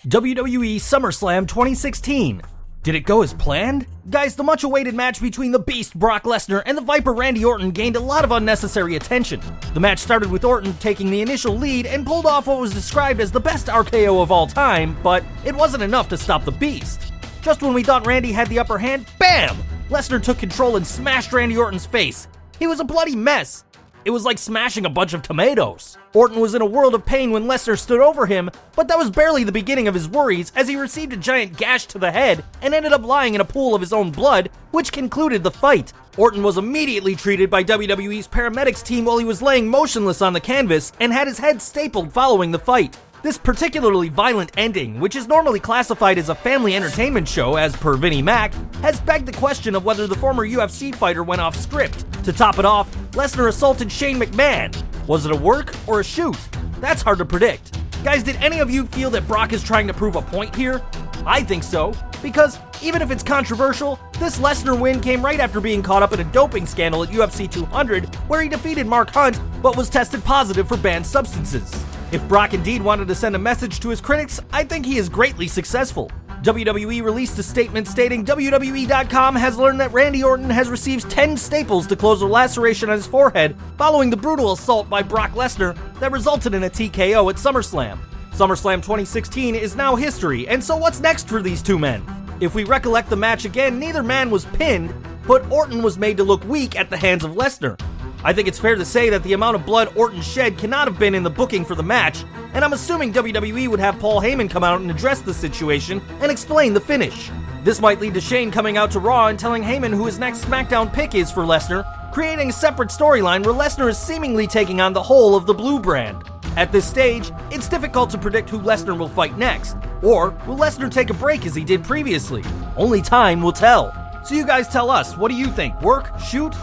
WWE SummerSlam 2016. Did it go as planned? Guys, the much-awaited match between the Beast Brock Lesnar and the Viper Randy Orton gained a lot of unnecessary attention. The match started with Orton taking the initial lead and pulled off what was described as the best RKO of all time, but it wasn't enough to stop the Beast. Just when we thought Randy had the upper hand, BAM! Lesnar took control and smashed Randy Orton's face. He was a bloody mess. It was like smashing a bunch of tomatoes. Orton was in a world of pain when Lesnar stood over him, but that was barely the beginning of his worries as he received a giant gash to the head and ended up lying in a pool of his own blood, which concluded the fight. Orton was immediately treated by WWE's paramedics team while he was laying motionless on the canvas and had his head stapled following the fight. This particularly violent ending, which is normally classified as a family entertainment show as per Vinnie Mac, has begged the question of whether the former UFC fighter went off script. To top it off, Lesnar assaulted Shane McMahon. Was it a work or a shoot? That's hard to predict. Guys, did any of you feel that Brock is trying to prove a point here? I think so, because even if it's controversial, this Lesnar win came right after being caught up in a doping scandal at UFC 200 where he defeated Mark Hunt but was tested positive for banned substances. If Brock indeed wanted to send a message to his critics, I think he is greatly successful. WWE released a statement stating WWE.com has learned that Randy Orton has received 10 staples to close a laceration on his forehead following the brutal assault by Brock Lesnar that resulted in a TKO at SummerSlam. SummerSlam 2016 is now history, and so what's next for these two men? If we recollect the match again, neither man was pinned, but Orton was made to look weak at the hands of Lesnar. I think it's fair to say that the amount of blood Orton shed cannot have been in the booking for the match, and I'm assuming WWE would have Paul Heyman come out and address the situation and explain the finish. This might lead to Shane coming out to Raw and telling Heyman who his next SmackDown pick is for Lesnar, creating a separate storyline where Lesnar is seemingly taking on the whole of the Blue brand. At this stage, it's difficult to predict who Lesnar will fight next, or will Lesnar take a break as he did previously? Only time will tell. So you guys tell us, what do you think? Work? Shoot?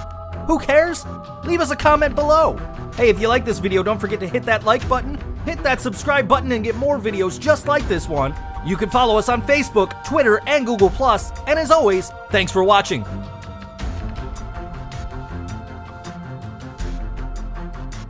Who cares? Leave us a comment below. Hey, if you like this video, don't forget to hit that like button, hit that subscribe button, and get more videos just like this one. You can follow us on Facebook, Twitter, and Google+, and as always, thanks for watching.